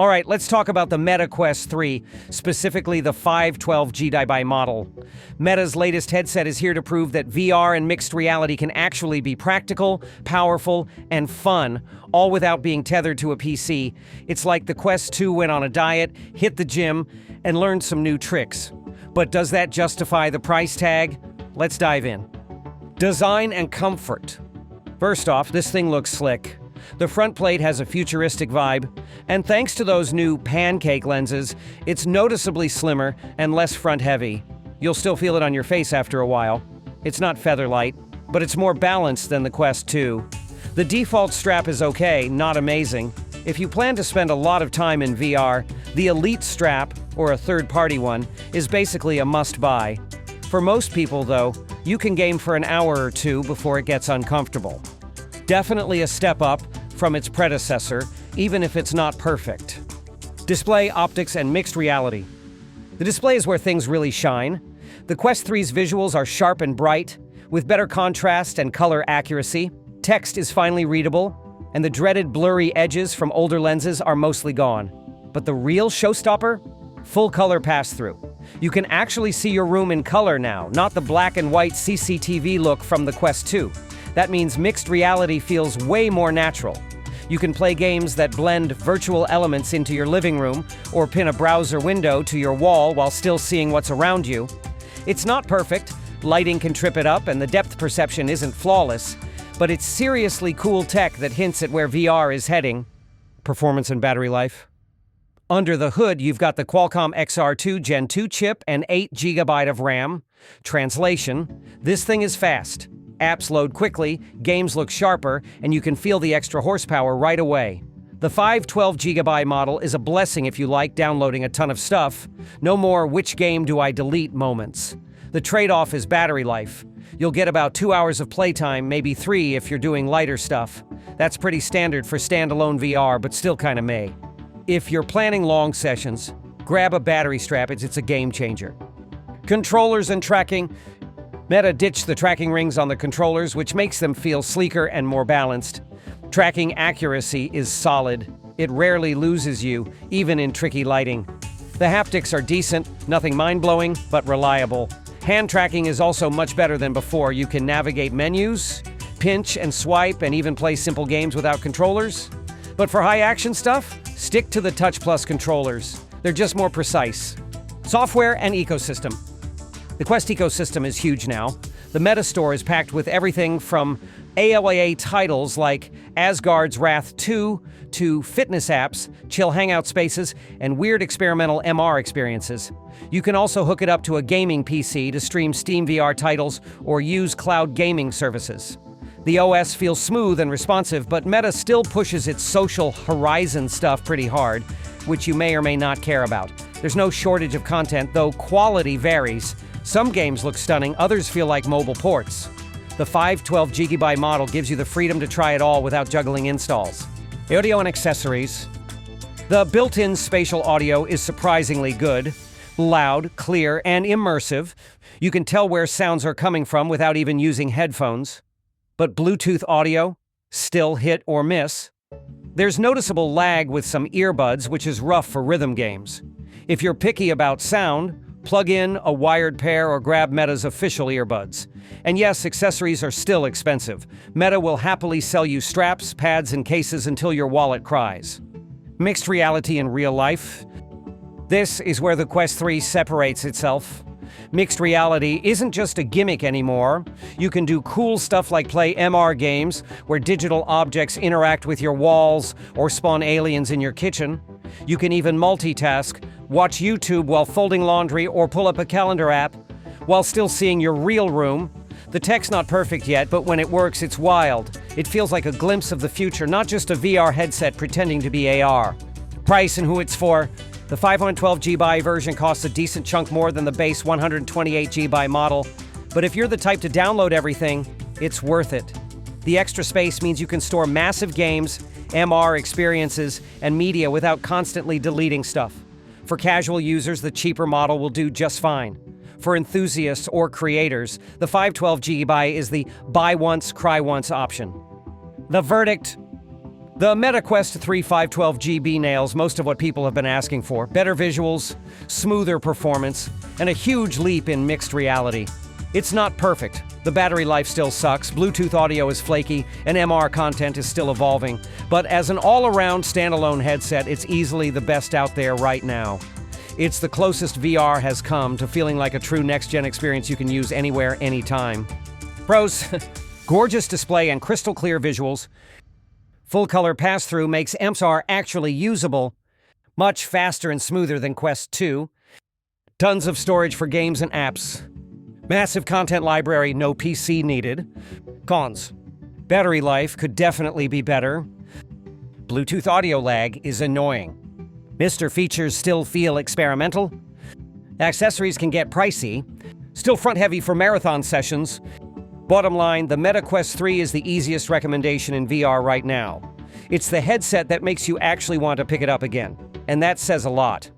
All right, let's talk about the Meta Quest 3, specifically the 512GB model. Meta's latest headset is here to prove that VR and mixed reality can actually be practical, powerful, and fun, all without being tethered to a PC. It's like the Quest 2 went on a diet, hit the gym, and learned some new tricks. But does that justify the price tag? Let's dive in. Design and comfort. First off, this thing looks slick. The front plate has a futuristic vibe, and thanks to those new pancake lenses, it's noticeably slimmer and less front-heavy. You'll still feel it on your face after a while. It's not feather-light, but it's more balanced than the Quest 2. The default strap is okay, not amazing. If you plan to spend a lot of time in VR, the Elite strap, or a third-party one, is basically a must-buy. For most people, though, you can game for an hour or two before it gets uncomfortable. Definitely a step up from its predecessor, even if it's not perfect. Display, optics, and mixed reality. The display is where things really shine. The Quest 3's visuals are sharp and bright, with better contrast and color accuracy. Text is finally readable, and the dreaded blurry edges from older lenses are mostly gone. But the real showstopper? Full color pass-through. You can actually see your room in color now, not the black and white CCTV look from the Quest 2. That means mixed reality feels way more natural. You can play games that blend virtual elements into your living room or pin a browser window to your wall while still seeing what's around you. It's not perfect, lighting can trip it up and the depth perception isn't flawless, but it's seriously cool tech that hints at where VR is heading. Performance and battery life. Under the hood, you've got the Qualcomm XR2 Gen 2 chip and 8GB of RAM. Translation: this thing is fast. Apps load quickly, games look sharper, and you can feel the extra horsepower right away. The 512GB model is a blessing if you like downloading a ton of stuff. No more "which game do I delete" moments. The trade-off is battery life. You'll get about 2 hours of playtime, maybe 3 if you're doing lighter stuff. That's pretty standard for standalone VR, but still kinda meh. If you're planning long sessions, grab a battery strap, it's a game changer. Controllers and tracking. Meta ditched the tracking rings on the controllers, which makes them feel sleeker and more balanced. Tracking accuracy is solid. It rarely loses you, even in tricky lighting. The haptics are decent, nothing mind-blowing, but reliable. Hand tracking is also much better than before. You can navigate menus, pinch and swipe, and even play simple games without controllers. But for high-action stuff, stick to the Touch Plus controllers. They're just more precise. Software and ecosystem. The Quest ecosystem is huge now. The Meta Store is packed with everything from AAA titles like Asgard's Wrath 2 to fitness apps, chill hangout spaces, and weird experimental MR experiences. You can also hook it up to a gaming PC to stream Steam VR titles or use cloud gaming services. The OS feels smooth and responsive, but Meta still pushes its social Horizon stuff pretty hard, which you may or may not care about. There's no shortage of content, though quality varies. Some games look stunning, others feel like mobile ports. The 512GB model gives you the freedom to try it all without juggling installs. Audio and accessories. The built-in spatial audio is surprisingly good. Loud, clear, and immersive. You can tell where sounds are coming from without even using headphones. But Bluetooth audio? Still hit or miss. There's noticeable lag with some earbuds, which is rough for rhythm games. If you're picky about sound, plug in a wired pair or grab Meta's official earbuds. And yes, accessories are still expensive. Meta will happily sell you straps, pads, and cases until your wallet cries. Mixed reality in real life. This is where the Quest 3 separates itself. Mixed reality isn't just a gimmick anymore. You can do cool stuff like play MR games, where digital objects interact with your walls or spawn aliens in your kitchen. You can even multitask, watch YouTube while folding laundry or pull up a calendar app, while still seeing your real room. The tech's not perfect yet, but when it works, it's wild. It feels like a glimpse of the future, not just a VR headset pretending to be AR. Price and who it's for. The 512GB version costs a decent chunk more than the base 128GB model, but if you're the type to download everything, it's worth it. The extra space means you can store massive games, MR experiences, and media without constantly deleting stuff. For casual users, the cheaper model will do just fine. For enthusiasts or creators, the 512GB is the buy once, cry once option. The verdict: The MetaQuest 3 512GB nails most of what people have been asking for. Better visuals, smoother performance, and a huge leap in mixed reality. It's not perfect. The battery life still sucks, Bluetooth audio is flaky, and MR content is still evolving. But as an all-around standalone headset, it's easily the best out there right now. It's the closest VR has come to feeling like a true next-gen experience you can use anywhere, anytime. Pros: gorgeous display and crystal clear visuals. Full color pass-through makes MSR actually usable, much faster and smoother than Quest 2. Tons of storage for games and apps. Massive content library, no PC needed. Cons: battery life could definitely be better. Bluetooth audio lag is annoying. Mr. features still feel experimental. Accessories can get pricey. Still front-heavy for marathon sessions. Bottom line, the MetaQuest 3 is the easiest recommendation in VR right now. It's the headset that makes you actually want to pick it up again, and that says a lot.